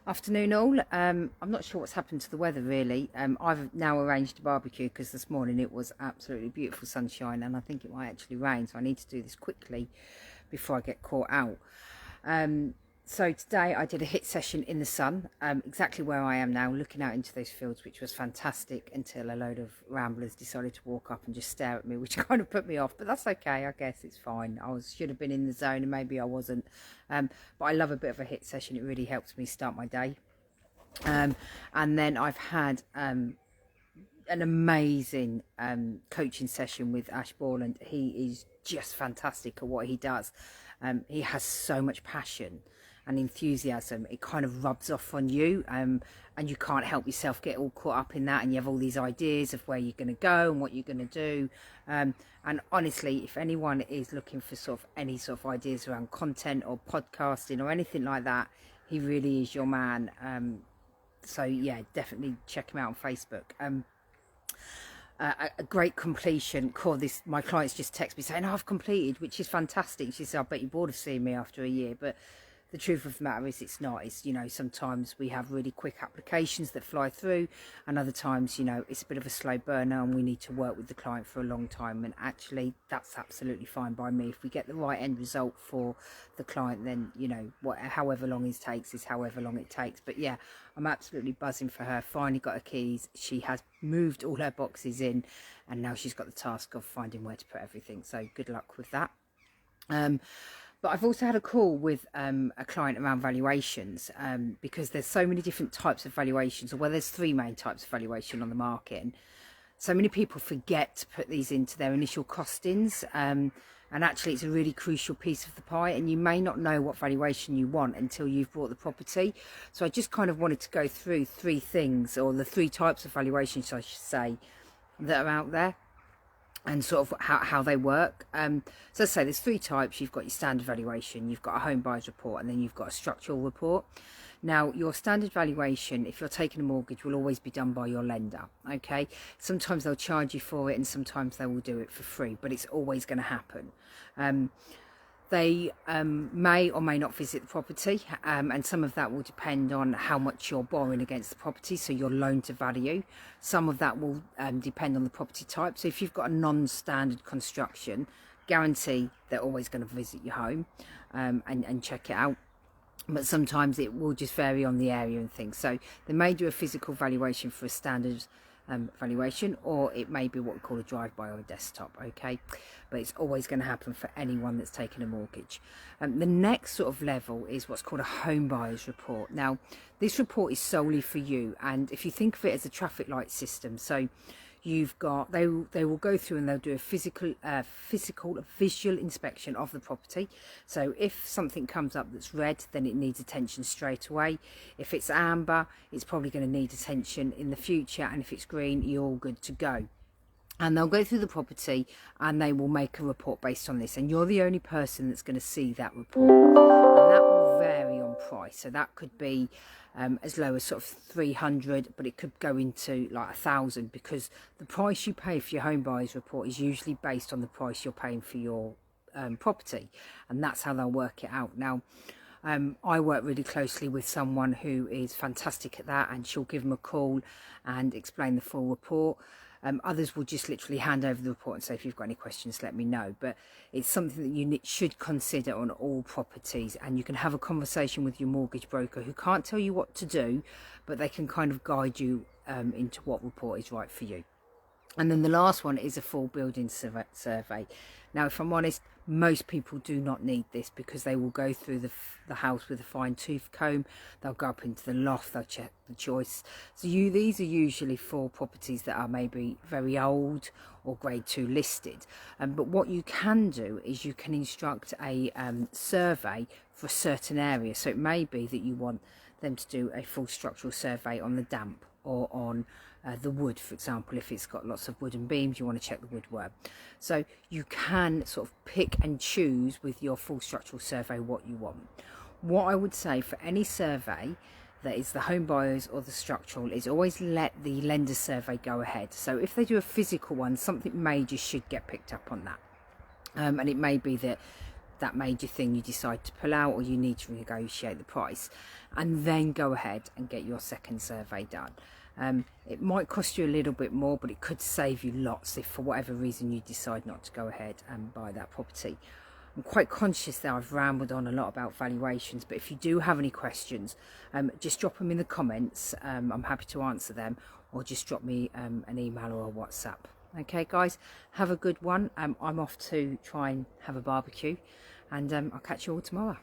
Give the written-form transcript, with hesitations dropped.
Afternoon all. I'm not sure what's happened to the weather really. I've now arranged a barbecue because this morning it was absolutely beautiful sunshine and I think it might actually rain, so I need to do this quickly before I get caught out. So today I did a hit session in the sun, exactly where I am now, looking out into those fields, which was fantastic until a load of ramblers decided to walk up and just stare at me, which kind of put me off, but that's okay. I guess it's fine. Should have been in the zone and maybe I wasn't. But I love a bit of a hit session. It really helps me start my day. And then I've had an amazing coaching session with Ash Borland. He is just fantastic at what he does. He has so much passion and enthusiasm. It kind of rubs off on you, and you can't help yourself get all caught up in that, and you have all these ideas of where you're going to go and what you're going to do. And honestly, if anyone is looking for any sort of ideas around content or podcasting or anything like that, he really is your man. So yeah, definitely check him out on Facebook. A great completion call. My clients just text me saying, "Oh, I've completed," which is fantastic. She said, "I bet you're bored of seeing me after a year," but the truth of the matter is it's not. It's, sometimes we have really quick applications that fly through, and other times, it's a bit of a slow burner and we need to work with the client for a long time. And actually, that's absolutely fine by me. If we get the right end result for the client, then, however long it takes is however long it takes. But yeah, I'm absolutely buzzing for her. Finally got her keys. She has moved all her boxes in, and now she's got the task of finding where to put everything. So good luck with that. But I've also had a call with a client around valuations, because there's so many different types of valuations, or there's three main types of valuation on the market. And so many people forget to put these into their initial costings. And actually it's a really crucial piece of the pie, and you may not know what valuation you want until you've bought the property. So I just kind of wanted to go through three things, or the three types of valuations I should say, that are out there, and sort of how they work. So let's say there's three types. You've got your standard valuation, you've got a home buyer's report, and then you've got a structural report. Now, your standard valuation, if you're taking a mortgage, will always be done by your lender, okay? Sometimes they'll charge you for it, and sometimes they will do it for free, but it's always going to happen. They may or may not visit the property, and some of that will depend on how much you're borrowing against the property, so your loan to value. Some of that will depend on the property type. So if you've got a non-standard construction, guarantee they're always going to visit your home and check it out. But sometimes it will just vary on the area and things. So they may do a physical valuation for a standard valuation, or it may be what we call a drive-by or a desktop, okay? But it's always going to happen for anyone that's taken a mortgage. The next sort of level is what's called a home buyer's report. Now, this report is solely for you, and if you think of it as a traffic light system, so you've got, they will go through and they'll do a physical visual inspection of the property. So if something comes up that's red, then it needs attention straight away. If it's amber, it's probably going to need attention in the future, and if it's green, you're all good to go. And they'll go through the property and they will make a report based on this, and you're the only person that's going to see that report, and that will vary on price. So that could be as low as sort of 300, but it could go into like 1,000, because the price you pay for your home buyer's report is usually based on the price you're paying for your property, and that's how they'll work it out. Now, I work really closely with someone who is fantastic at that, and she'll give them a call and explain the full report. Others will just literally hand over the report and say, if you've got any questions, let me know. But it's something that you should consider on all properties, and you can have a conversation with your mortgage broker, who can't tell you what to do, but they can kind of guide you into what report is right for you. And then the last one is a full building survey. Now, if I'm honest, most people do not need this, because they will go through the house with a fine tooth comb. They'll go up into the loft, they'll check the joists. So these are usually for properties that are maybe very old or grade 2 listed. But what you can do is you can instruct a survey for a certain area. So it may be that you want them to do a full structural survey on the damp, or on the wood, for example. If it's got lots of wooden beams, you want to check the woodwork. So you can sort of pick and choose with your full structural survey what you want. What I would say for any survey that is the home buyers or the structural is always let the lender survey go ahead. So if they do a physical one, something major should get picked up on that. And it may be that that major thing you decide to pull out, or you need to renegotiate the price, and then go ahead and get your second survey done. It might cost you a little bit more, but it could save you lots if for whatever reason you decide not to go ahead and buy that property. I'm quite conscious that I've rambled on a lot about valuations, but if you do have any questions, just drop them in the comments. I'm happy to answer them, or just drop me an email or a WhatsApp. Okay guys, have a good one. I'm off to try and have a barbecue, and I'll catch you all tomorrow.